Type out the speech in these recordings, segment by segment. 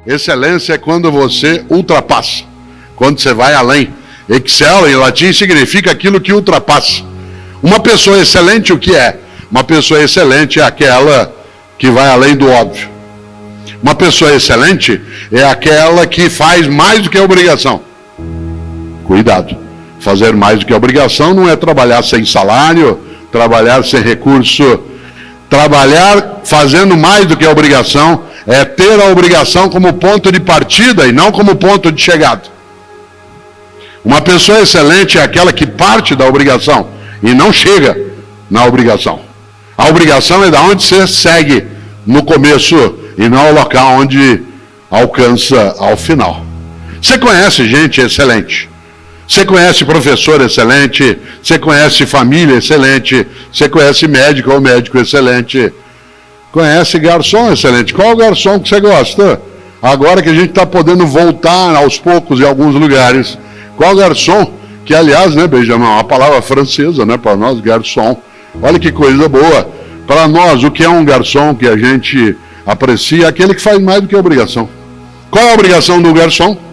Excelência é quando você ultrapassa, quando você vai além. Excel em latim significa aquilo que ultrapassa. Uma pessoa excelente, o que é? Uma pessoa excelente é aquela que vai além do óbvio. Uma pessoa excelente é aquela que faz mais do que a obrigação. Cuidado. Fazer mais do que a obrigação não é trabalhar sem salário, trabalhar sem recurso. Trabalhar fazendo mais do que a obrigação é ter a obrigação como ponto de partida e não como ponto de chegada. Uma pessoa excelente é aquela que parte da obrigação e não chega na obrigação. A obrigação é da onde você segue no começo e não ao local onde alcança ao final. Você conhece gente excelente. Você conhece professor excelente, você conhece família excelente, você conhece médico ou médico excelente, conhece garçom excelente. Qual garçom que você gosta? Agora que a gente está podendo voltar aos poucos em alguns lugares, qual garçom? Que aliás, né, Benjamin, é uma palavra francesa, né, para nós, garçom. Olha que coisa boa. Para nós, o que é um garçom que a gente aprecia? Aquele que faz mais do que a obrigação. Qual é a obrigação do garçom?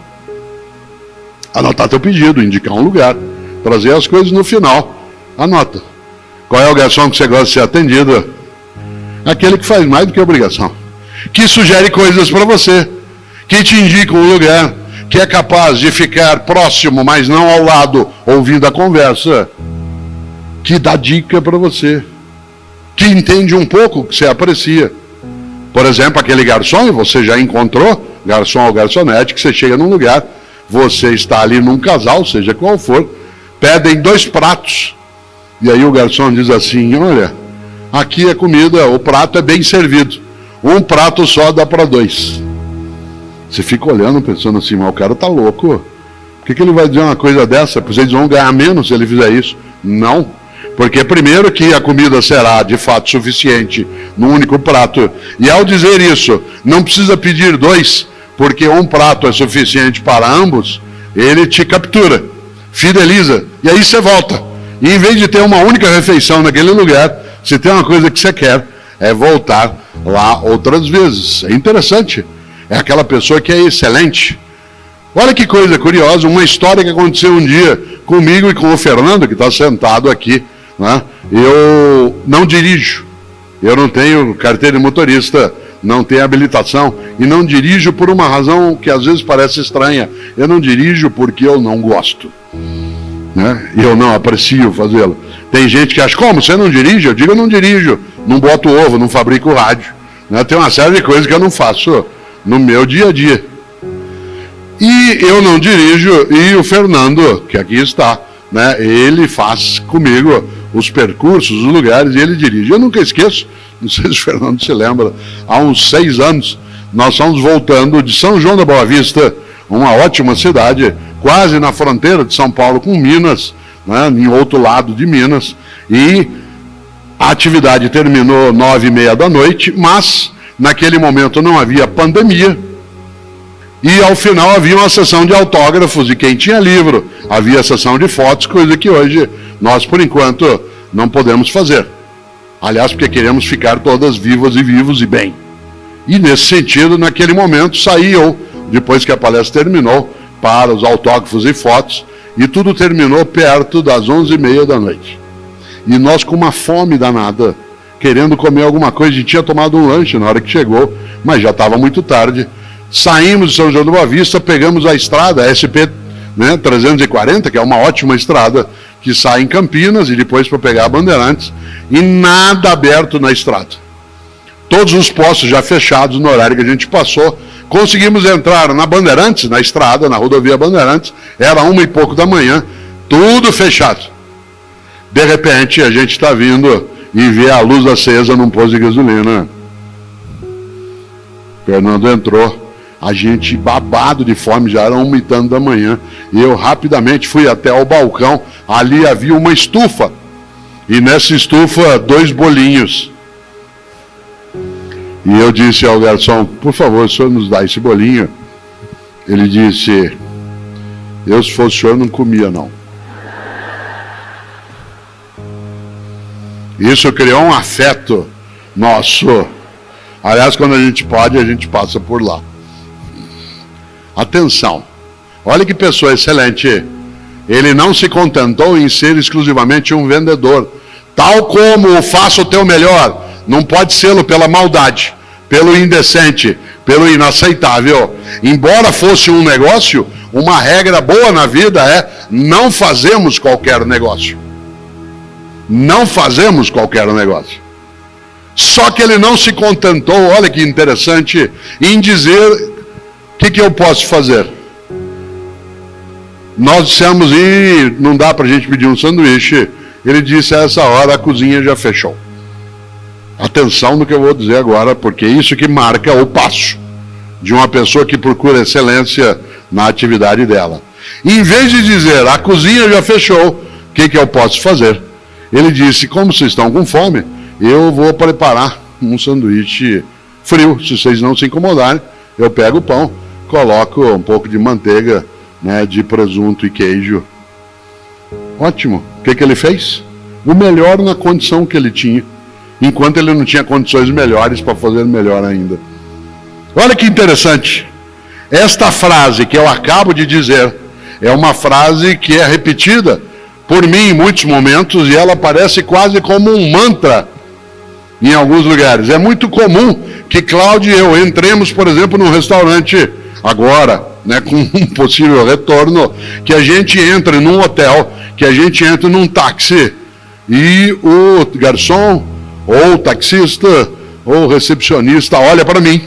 Anotar teu pedido, indicar um lugar, trazer as coisas no final. Anota. Qual é o garçom que você gosta de ser atendido? Aquele que faz mais do que a obrigação. Que sugere coisas para você. Que te indica um lugar. Que é capaz de ficar próximo, mas não ao lado, ouvindo a conversa. Que dá dica para você. Que entende um pouco o que você aprecia. Por exemplo, aquele garçom, você já encontrou, garçom ou garçonete, que você chega num lugar, você está ali num casal, seja qual for, pedem 2 pratos. E aí o garçom diz assim, olha, aqui a comida, o prato é bem servido. Um prato só dá para 2. Você fica olhando, pensando assim, mas o cara tá louco. Por que ele vai dizer uma coisa dessa? Vocês vão ganhar menos se ele fizer isso? Não. Porque primeiro que a comida será de fato suficiente num único prato. E ao dizer isso, não precisa pedir 2, porque um prato é suficiente para ambos, ele te captura, fideliza, e aí você volta. E em vez de ter uma única refeição naquele lugar, se tem uma coisa que você quer, é voltar lá outras vezes. É interessante. É aquela pessoa que é excelente. Olha que coisa curiosa, uma história que aconteceu um dia comigo e com o Fernando, que está sentado aqui. Né? Eu não dirijo, eu não tenho carteira de motorista, não tenho habilitação, e não dirijo por uma razão que às vezes parece estranha. Eu não dirijo porque eu não gosto, né? E eu não aprecio fazê-lo. Tem gente que acha, como, você não dirige? Eu digo, eu não dirijo, não boto ovo, não fabrico rádio, né? Tem uma série de coisas que eu não faço no meu dia a dia. E eu não dirijo, e o Fernando, que aqui está, né, ele faz comigo os percursos, os lugares, e ele dirige. Eu nunca esqueço, não sei se o Fernando se lembra, há uns 6 anos, nós estamos voltando de São João da Boa Vista, uma ótima cidade, quase na fronteira de São Paulo com Minas, né, em outro lado de Minas, e a atividade terminou 9h30 da noite, mas naquele momento não havia pandemia, e ao final havia uma sessão de autógrafos de quem tinha livro, havia sessão de fotos, coisa que hoje nós, por enquanto, não podemos fazer. Aliás, porque queremos ficar todas vivas e vivos e bem. E nesse sentido, naquele momento, saí eu, depois que a palestra terminou, para os autógrafos e fotos, e tudo terminou perto das 11h30 da noite. E nós com uma fome danada, querendo comer alguma coisa, a gente tinha tomado um lanche na hora que chegou, mas já estava muito tarde. Saímos de São João da Boa Vista, pegamos a estrada, a SP, né, 340, que é uma ótima estrada, que sai em Campinas e depois para pegar a Bandeirantes, e nada aberto na estrada. Todos os postos já fechados no horário que a gente passou. Conseguimos entrar na Bandeirantes, na estrada, na rodovia Bandeirantes, era 1h e pouco da manhã, tudo fechado. De repente, a gente está vindo e vê a luz acesa num posto de gasolina. Fernando entrou. A gente babado de fome, já era 1h e tanto da manhã, e eu rapidamente fui até o balcão, ali havia uma estufa, e nessa estufa 2 bolinhos. E eu disse ao garçom, por favor, o senhor nos dá esse bolinho? Ele disse, eu se fosse o senhor não comia não. Isso criou um afeto nosso. Aliás, quando a gente pode, a gente passa por lá. Atenção, olha que pessoa excelente. Ele não se contentou em ser exclusivamente um vendedor. Tal como faça o teu melhor, não pode ser pela maldade, pelo indecente, pelo inaceitável. Embora fosse um negócio, uma regra boa na vida é: não fazemos qualquer negócio. Não fazemos qualquer negócio. Só que ele não se contentou, olha que interessante, em dizer: o que eu posso fazer? Nós dissemos, e não dá para a gente pedir um sanduíche. Ele disse: a essa hora a cozinha já fechou. Atenção no que eu vou dizer agora, porque é isso que marca o passo de uma pessoa que procura excelência na atividade dela. Em vez de dizer: a cozinha já fechou, o que eu posso fazer? Ele disse: como vocês estão com fome, eu vou preparar um sanduíche frio. Se vocês não se incomodarem, eu pego o pão, coloco um pouco de manteiga, de presunto e queijo. Ótimo. O que ele fez? O melhor na condição que ele tinha, enquanto ele não tinha condições melhores para fazer melhor ainda. Olha que interessante. Esta frase que eu acabo de dizer é uma frase que é repetida por mim em muitos momentos, e ela parece quase como um mantra em alguns lugares. É muito comum que Cláudio e eu entremos, por exemplo, num restaurante agora, com um possível retorno, que a gente entre num hotel, que a gente entre num táxi, e o garçom, ou o taxista, ou o recepcionista olha para mim,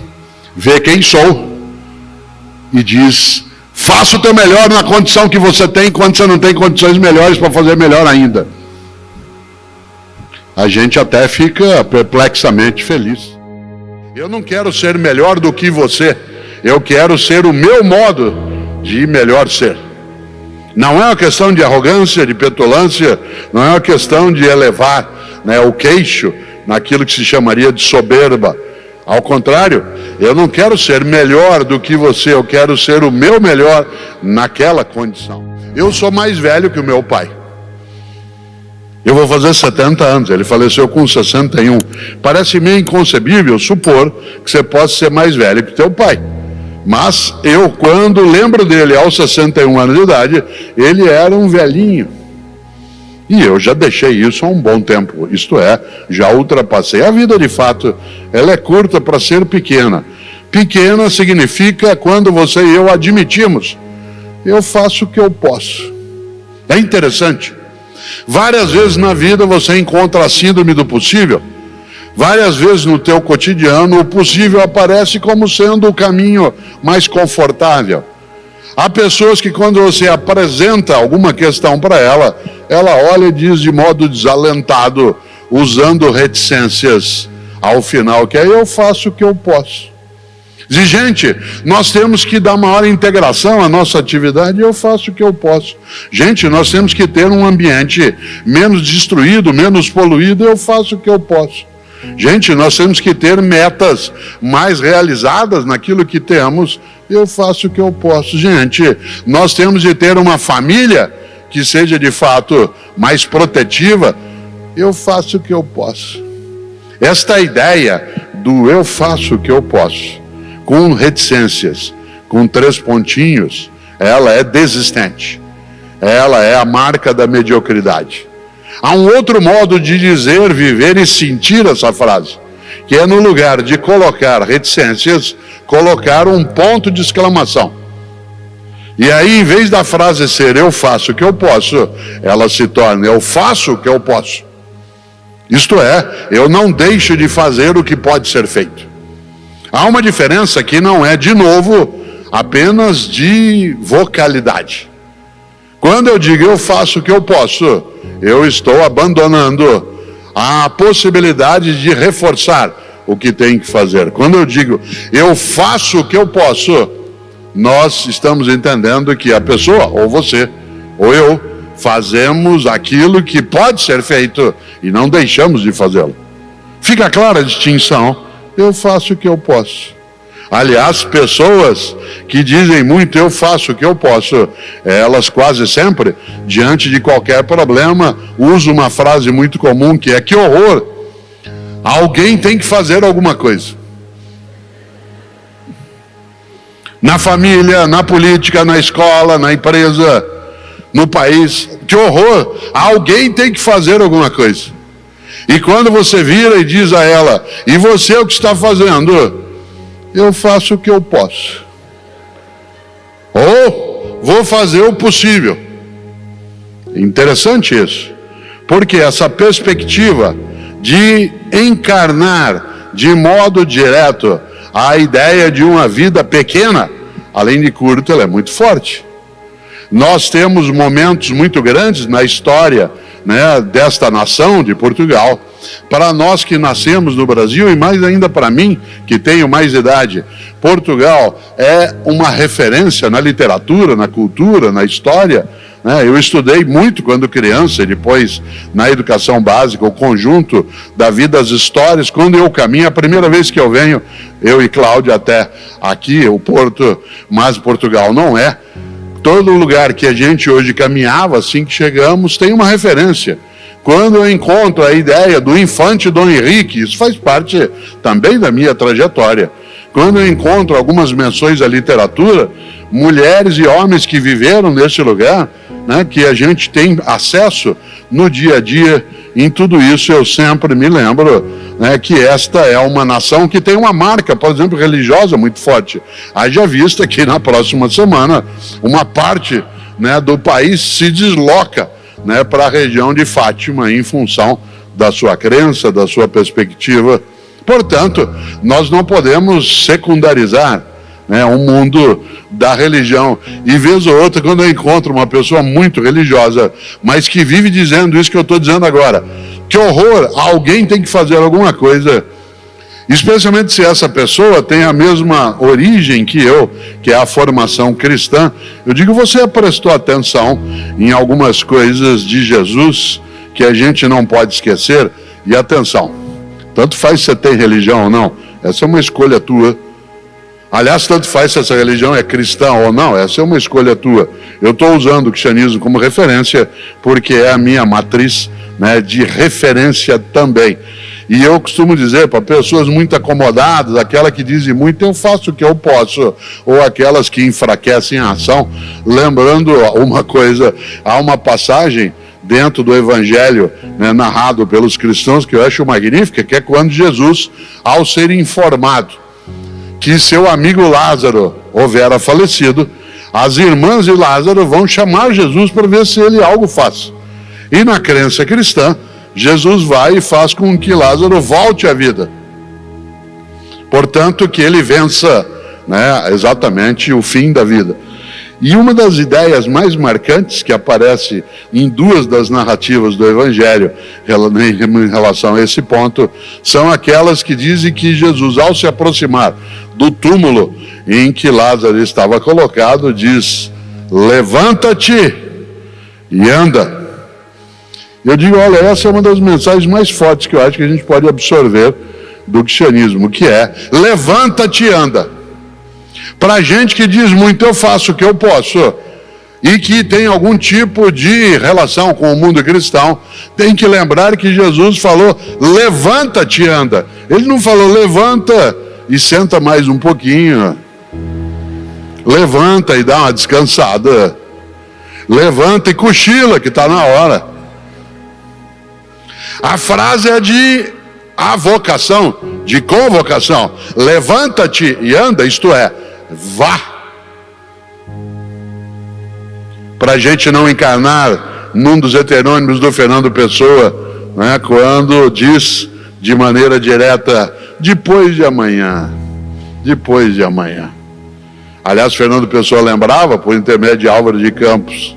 vê quem sou, e diz: faça o teu melhor na condição que você tem, quando você não tem condições melhores para fazer melhor ainda. A gente até fica perplexamente feliz. Eu não quero ser melhor do que você, eu quero ser o meu modo de melhor ser. Não é uma questão de arrogância, de petulância, não é uma questão de elevar o queixo naquilo que se chamaria de soberba. Ao contrário, eu não quero ser melhor do que você, eu quero ser o meu melhor naquela condição. Eu sou mais velho que o meu pai. Eu vou fazer 70 anos, ele faleceu com 61. Parece meio inconcebível supor que você possa ser mais velho que teu pai. Mas eu, quando lembro dele aos 61 anos de idade, ele era um velhinho. E eu já deixei isso há um bom tempo, isto é, já ultrapassei. A vida, de fato, ela é curta para ser pequena. Pequena significa quando você e eu admitimos: eu faço o que eu posso. É interessante. Várias vezes na vida você encontra a síndrome do possível. Várias vezes no teu cotidiano o possível aparece como sendo o caminho mais confortável. Há pessoas que, quando você apresenta alguma questão para ela, ela olha e diz de modo desalentado, usando reticências ao final, que é: eu faço o que eu posso. Diz: gente, nós temos que dar maior integração à nossa atividade, eu faço o que eu posso. Gente, nós temos que ter um ambiente menos destruído, menos poluído, eu faço o que eu posso. Gente, nós temos que ter metas mais realizadas naquilo que temos, eu faço o que eu posso. Gente, nós temos de ter uma família que seja de fato mais protetiva, eu faço o que eu posso. Esta ideia do eu faço o que eu posso, com reticências, com 3 pontinhos, ela é desistente. Ela é a marca da mediocridade. Há um outro modo de dizer, viver e sentir essa frase, que é, no lugar de colocar reticências, colocar um ponto de exclamação. E aí, em vez da frase ser eu faço o que eu posso, ela se torna eu faço o que eu posso. Isto é, eu não deixo de fazer o que pode ser feito. Há uma diferença que não é, de novo, apenas de vocalidade. Quando eu digo eu faço o que eu posso, eu estou abandonando a possibilidade de reforçar o que tem que fazer. Quando eu digo eu faço o que eu posso, nós estamos entendendo que a pessoa, ou você, ou eu, fazemos aquilo que pode ser feito e não deixamos de fazê-lo. Fica clara a distinção: eu faço o que eu posso. Aliás, pessoas que dizem muito eu faço o que eu posso, elas quase sempre, diante de qualquer problema, usam uma frase muito comum que é: que horror, alguém tem que fazer alguma coisa. na família, na política, na escola, na empresa, no país. Que horror! Alguém tem que fazer alguma coisa. E quando você vira e diz a ela: e você o que está fazendo? Eu faço o que eu posso. Ou vou fazer o possível. Interessante isso. Porque essa perspectiva de encarnar de modo direto a ideia de uma vida pequena, além de curta, ela é muito forte. Nós temos momentos muito grandes na história, né, desta nação de Portugal. Para nós que nascemos no Brasil, e mais ainda para mim, que tenho mais idade, Portugal é uma referência na literatura, na cultura, na história. Eu estudei muito quando criança, e depois na educação básica, o conjunto da vida, as histórias. Quando eu caminho, a primeira vez que eu venho, eu e Cláudia até aqui, o Porto, mas Portugal não é. Todo lugar que a gente hoje caminhava, assim que chegamos, tem uma referência. Quando eu encontro a ideia do infante Dom Henrique, isso faz parte também da minha trajetória. Quando eu encontro algumas menções à literatura, mulheres e homens que viveram nesse lugar, né, que a gente tem acesso no dia a dia, em tudo isso eu sempre me lembro, né, que esta é uma nação que tem uma marca, por exemplo, religiosa muito forte. Haja vista que na próxima semana uma parte, né, do país se desloca, né, para a região de Fátima em função da sua crença, da sua perspectiva. Portanto, nós não podemos secundarizar, né, o mundo da religião. E vez ou outra, quando eu encontro uma pessoa muito religiosa, mas que vive dizendo isso que eu estou dizendo agora, que horror, alguém tem que fazer alguma coisa, especialmente se essa pessoa tem a mesma origem que eu, que é a formação cristã, eu digo: você prestou atenção em algumas coisas de Jesus que a gente não pode esquecer? E atenção, tanto faz se você tem religião ou não, essa é uma escolha tua. Aliás, tanto faz se essa religião é cristã ou não, essa é uma escolha tua. Eu estou usando o cristianismo como referência porque é a minha matriz, né, de referência também. E eu costumo dizer para pessoas muito acomodadas, aquela que dizem muito, eu faço o que eu posso, ou aquelas que enfraquecem a ação, lembrando uma coisa, há uma passagem dentro do Evangelho, né, narrado pelos cristãos, que eu acho magnífica, que é quando Jesus, ao ser informado que seu amigo Lázaro houvera falecido, as irmãs de Lázaro vão chamar Jesus para ver se ele algo faz. E na crença cristã, Jesus vai e faz com que Lázaro volte à vida. Portanto, que ele vença, né, exatamente o fim da vida. E uma das ideias mais marcantes que aparece em duas das narrativas do Evangelho em relação a esse ponto, são aquelas que dizem que Jesus, ao se aproximar do túmulo em que Lázaro estava colocado, diz: levanta-te e anda. Eu digo, olha, essa é uma das mensagens mais fortes que eu acho que a gente pode absorver do cristianismo, que é: levanta-te e anda. Para gente que diz muito, eu faço o que eu posso, e que tem algum tipo de relação com o mundo cristão, tem que lembrar que Jesus falou: levanta-te e anda. Ele não falou: levanta e senta mais um pouquinho, levanta e dá uma descansada, levanta e cochila que está na hora. A frase é de avocação, de convocação: levanta-te e anda, isto é, vá. Para a gente não encarnar num dos heterônimos do Fernando Pessoa, né, quando diz de maneira direta: depois de amanhã, depois de amanhã. Aliás, Fernando Pessoa lembrava, por intermédio de Álvaro de Campos,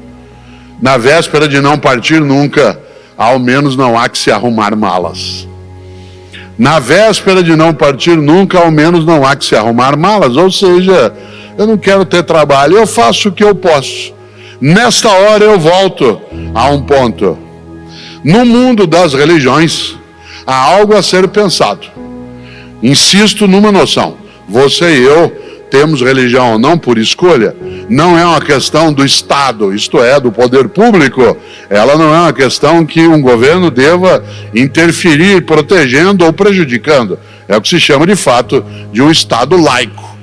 na véspera de não partir nunca, ao menos não há que se arrumar malas. Na véspera de não partir nunca, ao menos não há que se arrumar malas. Ou seja, eu não quero ter trabalho, eu faço o que eu posso. Nesta hora eu volto a um ponto. No mundo das religiões, há algo a ser pensado. Insisto numa noção: você e eu temos religião não por escolha, não é uma questão do Estado, isto é, do poder público. Ela não é uma questão que um governo deva interferir, protegendo ou prejudicando. É o que se chama de fato de um Estado laico.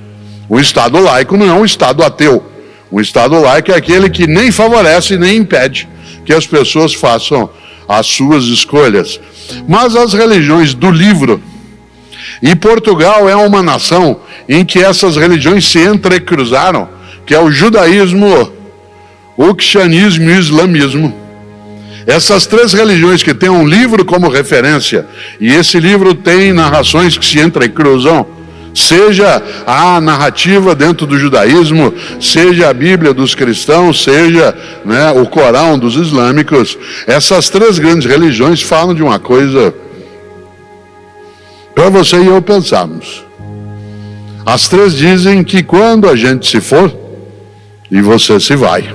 O Estado laico não é um Estado ateu. Um Estado laico é aquele que nem favorece nem impede que as pessoas façam as suas escolhas. Mas as religiões do livro, e Portugal é uma nação em que essas religiões se entrecruzaram, que é o judaísmo, o cristianismo e o islamismo. Essas três religiões que têm um livro como referência, e esse livro tem narrações que se entrecruzam, seja a narrativa dentro do judaísmo, seja a Bíblia dos cristãos, seja, né, o Corão dos islâmicos. Essas três grandes religiões falam de uma coisa para você e eu pensarmos. As três dizem que quando a gente se for, e você se vai,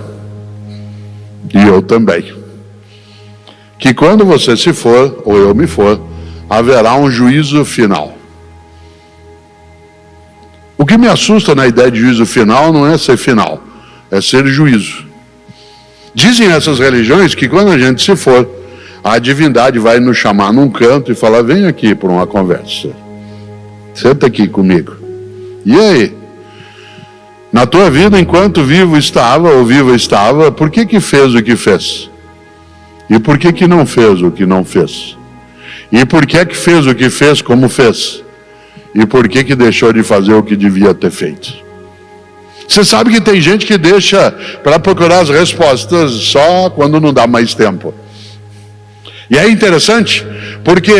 e eu também, que quando você se for, ou eu me for, haverá um juízo final. O que me assusta na ideia de juízo final não é ser final, é ser juízo. Dizem essas religiões que quando a gente se for, a divindade vai nos chamar num canto e falar: vem aqui para uma conversa, senta aqui comigo. E aí? Na tua vida, enquanto vivo estava ou viva estava, por que fez o que fez? E por que não fez o que não fez? E por que fez o que fez como fez? E por que deixou de fazer o que devia ter feito? Você sabe que tem gente que deixa para procurar as respostas só quando não dá mais tempo. E é interessante, porque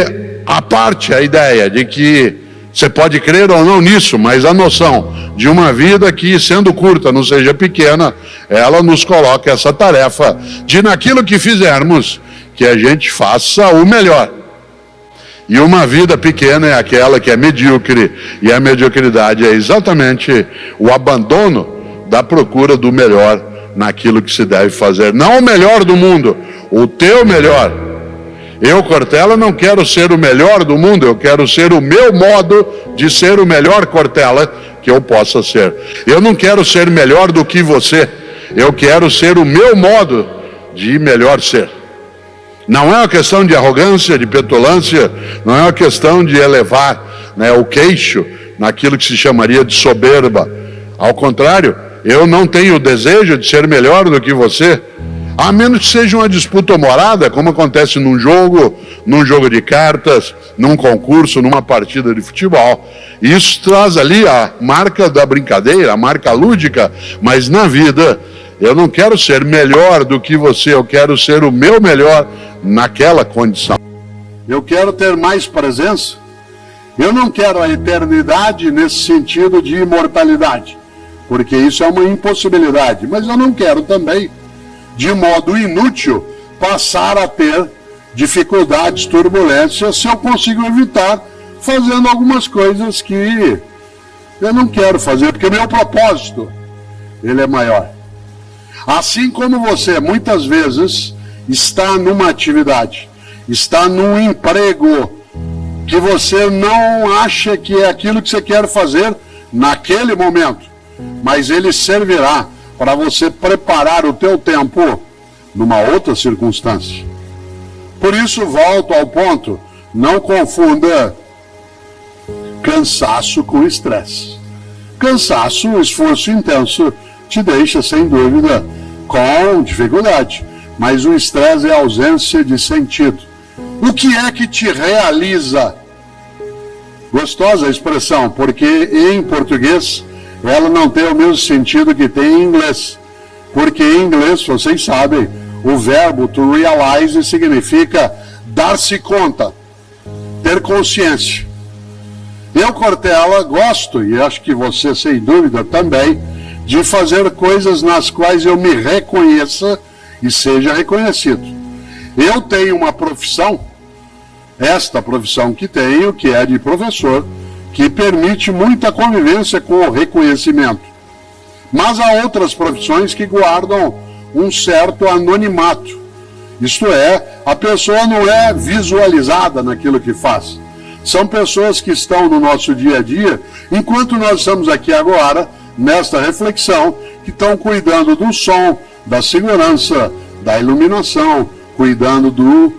a ideia de que você pode crer ou não nisso, mas a noção de uma vida que, sendo curta, não seja pequena, ela nos coloca essa tarefa de, naquilo que fizermos, que a gente faça o melhor. E uma vida pequena é aquela que é medíocre, e a mediocridade é exatamente o abandono da procura do melhor naquilo que se deve fazer. Não o melhor do mundo, o teu melhor. Eu, Cortella, não quero ser o melhor do mundo, eu quero ser o meu modo de ser o melhor Cortella que eu possa ser. Eu não quero ser melhor do que você, eu quero ser o meu modo de melhor ser. Não é uma questão de arrogância, de petulância, não é uma questão de elevar, né, o queixo naquilo que se chamaria de soberba. Ao contrário, eu não tenho o desejo de ser melhor do que você, a menos que seja uma disputa humorada, como acontece num jogo de cartas, num concurso, numa partida de futebol. Isso traz ali a marca da brincadeira, a marca lúdica, mas na vida eu não quero ser melhor do que você, eu quero ser o meu melhor naquela condição. Eu quero ter mais presença. Eu não quero a eternidade nesse sentido de imortalidade, porque isso é uma impossibilidade, mas eu não quero também, de modo inútil, passar a ter dificuldades, turbulências, se eu consigo evitar fazendo algumas coisas que eu não quero fazer, porque meu propósito, ele é maior. Assim como você, muitas vezes, está numa atividade, está num emprego que você não acha que é aquilo que você quer fazer naquele momento, mas ele servirá para você preparar o teu tempo numa outra circunstância. Por isso, volto ao ponto, não confunda cansaço com estresse. Cansaço, esforço intenso, te deixa, sem dúvida, com dificuldade. Mas o estresse é ausência de sentido. O que é que te realiza? Gostosa a expressão, porque em português ela não tem o mesmo sentido que tem em inglês. Porque em inglês, vocês sabem, o verbo to realize significa dar-se conta, ter consciência. Eu, Cortella, gosto, e acho que você, sem dúvida, também, de fazer coisas nas quais eu me reconheça e seja reconhecido. Eu tenho uma profissão, esta profissão que tenho, que é de professor, que permite muita convivência com o reconhecimento. Mas há outras profissões que guardam um certo anonimato. Isto é, a pessoa não é visualizada naquilo que faz. São pessoas que estão no nosso dia a dia, enquanto nós estamos aqui agora, nesta reflexão, que estão cuidando do som, da segurança, da iluminação, cuidando do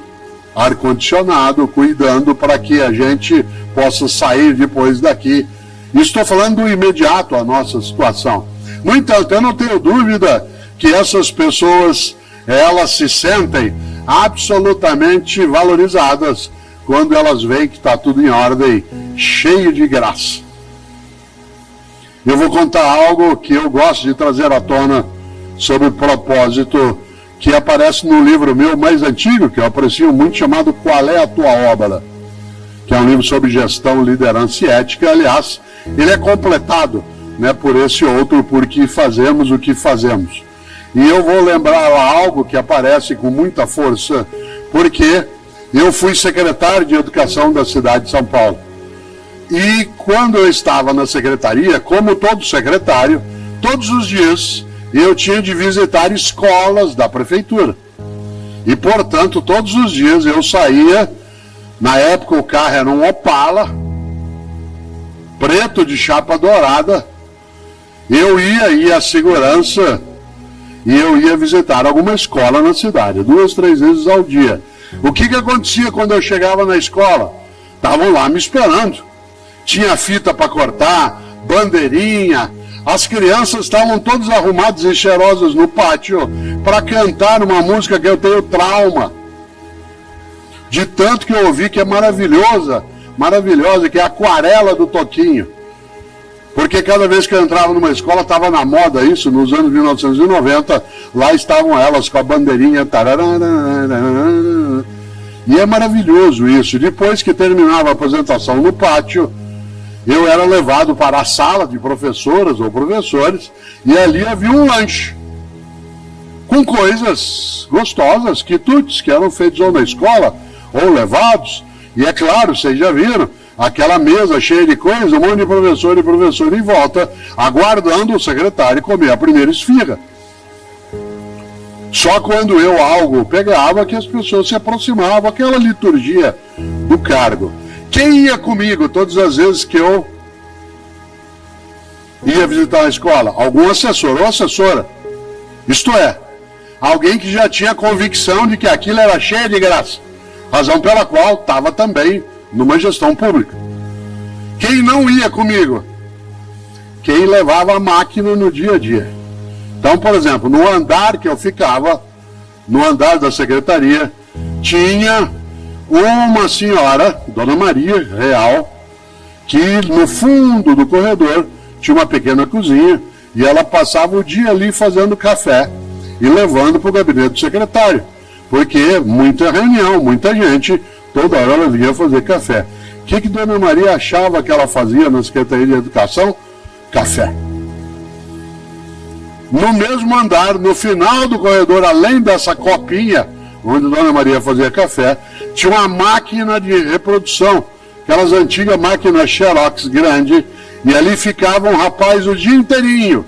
ar-condicionado, cuidando para que a gente possa sair depois daqui Estou falando do imediato a nossa situação. No entanto, eu não tenho dúvida que essas pessoas, elas se sentem absolutamente valorizadas quando elas veem que está tudo em ordem, cheio de graça. Eu vou contar algo que eu gosto de trazer à tona sobre o propósito, que aparece no livro meu mais antigo, que eu aprecio muito, chamado Qual é a Tua Obra? Que é um livro sobre gestão, liderança e ética. Aliás, ele é completado, né, por esse outro, porque fazemos o que fazemos. E eu vou lembrar lá algo que aparece com muita força, porque eu fui secretário de Educação da cidade de São Paulo. E quando eu estava na secretaria, como todo secretário, todos os dias eu tinha de visitar escolas da prefeitura. E, portanto, todos os dias eu saía, na época o carro era um Opala, preto de chapa dourada, eu ia à segurança e eu ia visitar alguma escola na cidade, 2, 3 vezes ao dia. O que acontecia quando eu chegava na escola? Estavam lá me esperando. Tinha fita para cortar, bandeirinha. As crianças estavam todas arrumadas e cheirosas no pátio para cantar uma música que eu tenho trauma. De tanto que eu ouvi, que é maravilhosa, que é a Aquarela do Toquinho. Porque cada vez que eu entrava numa escola, estava na moda isso, nos anos 1990, lá estavam elas com a bandeirinha. E é maravilhoso isso. Depois que terminava a apresentação no pátio, eu era levado para a sala de professoras ou professores, e ali havia um lanche com coisas gostosas, quitutes, que eram feitos ou na escola ou levados. E é claro, vocês já viram, aquela mesa cheia de coisas, um monte de professor e professora em volta, aguardando o secretário comer a primeira esfirra. Só quando eu algo pegava que as pessoas se aproximavam, aquela liturgia do cargo. Quem ia comigo todas as vezes que eu ia visitar a escola? Algum assessor ou assessora. Isto é, alguém que já tinha convicção de que aquilo era cheio de graça. Razão pela qual estava também numa gestão pública. Quem não ia comigo? Quem levava a máquina no dia a dia. Então, por exemplo, no andar que eu ficava, no andar da secretaria, tinha uma senhora, Dona Maria Real, que no fundo do corredor tinha uma pequena cozinha e ela passava o dia ali fazendo café e levando para o gabinete do secretário, porque muita reunião, muita gente, toda hora ela vinha fazer café. O que Dona Maria achava que ela fazia na Secretaria de Educação? Café. No mesmo andar, no final do corredor, além dessa copinha, onde Dona Maria fazia café, tinha uma máquina de reprodução, aquelas antigas máquinas Xerox grande, e ali ficava um rapaz o dia inteirinho.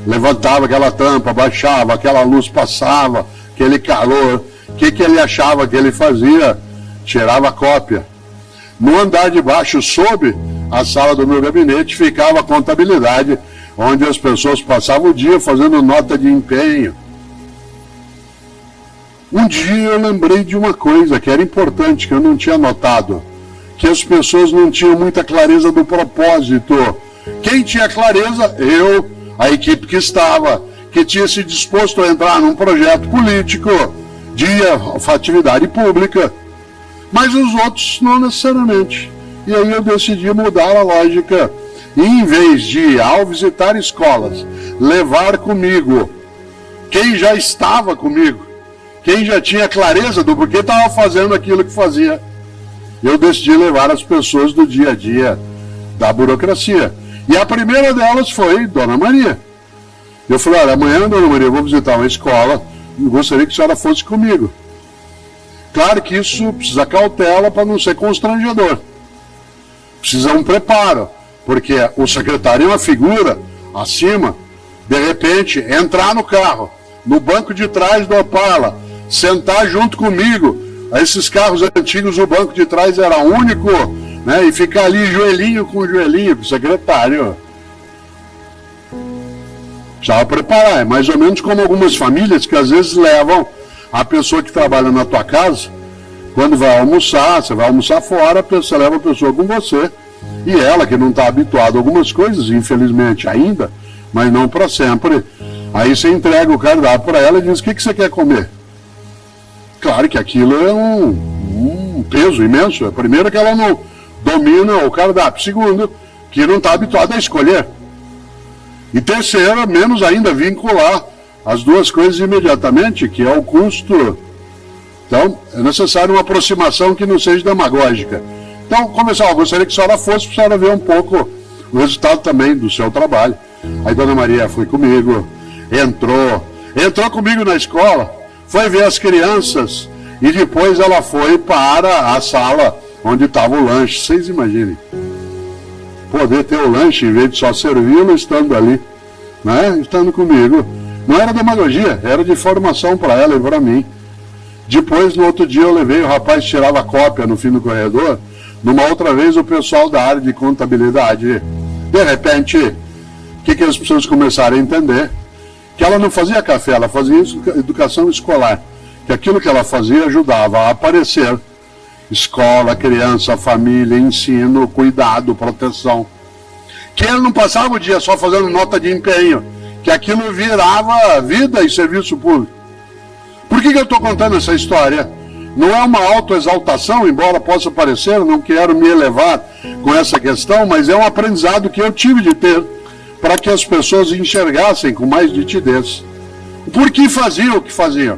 Levantava aquela tampa, baixava, aquela luz passava, aquele calor. O que ele achava que ele fazia? Tirava cópia. No andar de baixo, sob a sala do meu gabinete, ficava a contabilidade, onde as pessoas passavam o dia fazendo nota de empenho. Um dia eu lembrei de uma coisa que era importante, que eu não tinha notado, que as pessoas não tinham muita clareza do propósito. Quem tinha clareza? Eu, a equipe que estava, que tinha se disposto a entrar num projeto político de atividade pública, mas os outros não necessariamente. E aí eu decidi mudar a lógica, e em vez de, ao visitar escolas, levar comigo quem já estava comigo, quem já tinha clareza do porquê estava fazendo aquilo que fazia, eu decidi levar as pessoas do dia a dia da burocracia. E a primeira delas foi Dona Maria. Eu falei, olha, amanhã, Dona Maria, eu vou visitar uma escola, e gostaria que a senhora fosse comigo. Claro que isso precisa cautela para não ser constrangedor. Precisa um preparo, porque o secretário é uma figura acima, de repente, entrar no carro, no banco de trás do Opala, sentar junto comigo. Esses carros antigos, o banco de trás era único, né, e ficar ali joelhinho com joelhinho, com o secretário. Precisava preparar, é mais ou menos como algumas famílias que às vezes levam a pessoa que trabalha na tua casa, quando vai almoçar, você vai almoçar fora, você leva a pessoa com você, E ela, que não está habituada a algumas coisas, infelizmente ainda, mas não para sempre, aí você entrega o cardápio para ela e diz: o que você quer comer? Claro que aquilo é um peso imenso. Primeiro, que ela não domina o cardápio. Segundo, que não está habituada a escolher. E terceiro, menos ainda vincular as duas coisas imediatamente, que é o custo. Então, é necessário uma aproximação que não seja demagógica. Então, começar, eu gostaria que a senhora fosse, para a senhora ver um pouco o resultado também do seu trabalho. Aí Dona Maria foi comigo, entrou comigo na escola, foi ver as crianças e depois ela foi para a sala onde estava o lanche. Vocês imaginem, poder ter o lanche em vez de só servi-lo estando ali, né? Estando comigo. Não era demagogia, era de formação para ela e para mim. Depois, no outro dia, eu levei, o rapaz tirava cópia no fim do corredor. Numa outra vez, o pessoal da área de contabilidade. De repente, o que as pessoas começaram a entender? Que ela não fazia café, ela fazia educação escolar. Que aquilo que ela fazia ajudava a aparecer. Escola, criança, família, ensino, cuidado, proteção. Que ele não passava o dia só fazendo nota de empenho. Que aquilo virava vida e serviço público. Por que eu estou contando essa história? Não é uma autoexaltação, embora possa parecer, não quero me elevar com essa questão, mas é um aprendizado que eu tive de ter para que as pessoas enxergassem com mais nitidez. Por que faziam o que faziam?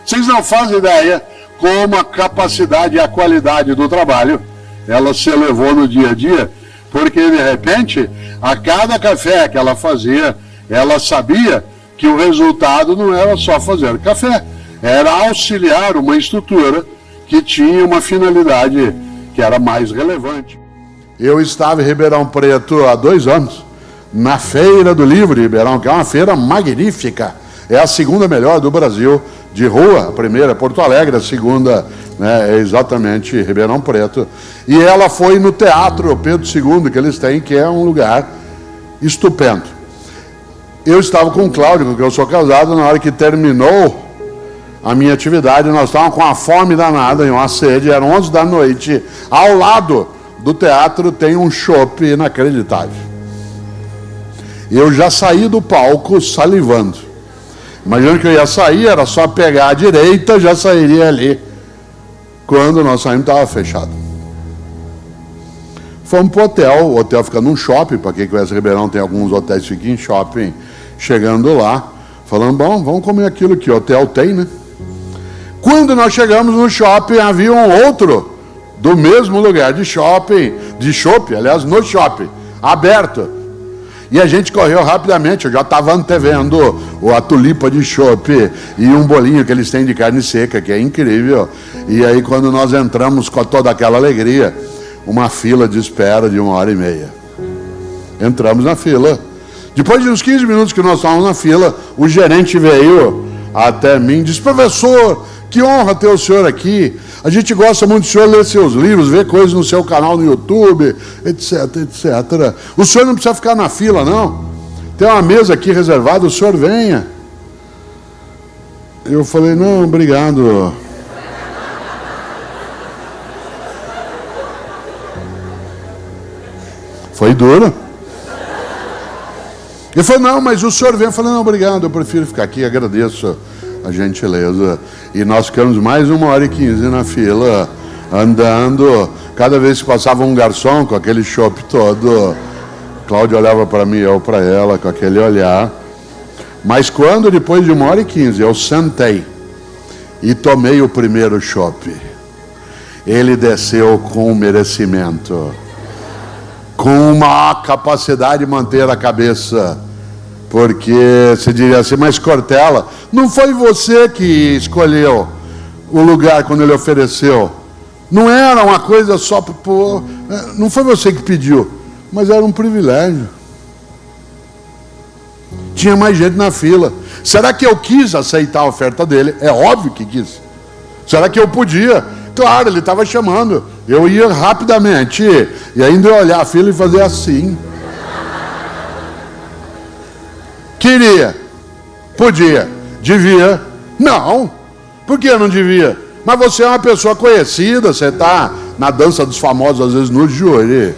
Vocês não fazem ideia como a capacidade e a qualidade do trabalho ela se elevou no dia a dia, porque de repente, a cada café que ela fazia, ela sabia que o resultado não era só fazer café, era auxiliar uma estrutura que tinha uma finalidade que era mais relevante. Eu estava em Ribeirão Preto há 2 anos, na Feira do Livro de Ribeirão, que é uma feira magnífica, é a segunda melhor do Brasil, de rua, a primeira é Porto Alegre, a segunda, né, é exatamente Ribeirão Preto, e ela foi no Teatro Pedro II, que eles têm, que é um lugar estupendo. Eu estava com o Cláudio, com quem eu sou casado, na hora que terminou a minha atividade, nós estávamos com uma fome danada e uma sede, eram 11 da noite, ao lado do teatro tem um chopp inacreditável. Eu já saí do palco salivando. Imagina que eu ia sair, era só pegar a direita, já sairia ali. Quando nós saímos, estava fechado. Fomos para o hotel fica num shopping, para quem conhece Ribeirão, tem alguns hotéis que ficam em shopping. Chegando lá, falando: bom, vamos comer aquilo que o hotel tem, né? Quando nós chegamos no shopping, havia um outro do mesmo lugar de shopping, aliás, no shopping, aberto. E a gente correu rapidamente, eu já estava antevendo a tulipa de chopp e um bolinho que eles têm de carne seca, que é incrível. E aí, quando nós entramos com toda aquela alegria, uma fila de espera de 1h30. Entramos na fila. Depois de uns 15 minutos que nós estávamos na fila, o gerente veio até mim e disse: professor, que honra ter o senhor aqui. A gente gosta muito do senhor ler seus livros, ver coisas no seu canal no YouTube, etc, etc. O senhor não precisa ficar na fila, não. Tem uma mesa aqui reservada, o senhor venha. Eu falei: não, obrigado. Foi duro. Ele falou: não, mas o senhor vem. Eu falei: não, obrigado, eu prefiro ficar aqui, agradeço a gentileza. E nós ficamos mais 1h15 na fila, andando. Cada vez que passava um garçom com aquele chopp todo, Cláudia olhava para mim, eu para ela, com aquele olhar. Mas quando, depois de 1h15, eu sentei e tomei o primeiro chopp, ele desceu com merecimento, com uma capacidade de manter a cabeça, porque você diria assim: mas Cortella, não foi você que escolheu o lugar quando ele ofereceu, não era uma coisa só, não foi você que pediu, mas era um privilégio, tinha mais gente na fila. Será que eu quis aceitar a oferta dele? É óbvio que quis. Será que eu podia? Claro, ele estava chamando, eu ia rapidamente, e ainda eu olhar a fila e fazer assim. Queria, podia, devia, não. Por que não devia? Mas você é uma pessoa conhecida, você está na dança dos famosos, às vezes no júri.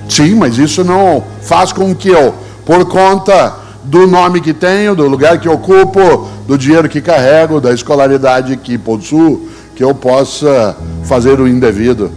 Sim, mas isso não faz com que eu, por conta do nome que tenho, do lugar que ocupo, do dinheiro que carrego, da escolaridade que possuo, que eu possa fazer o indevido.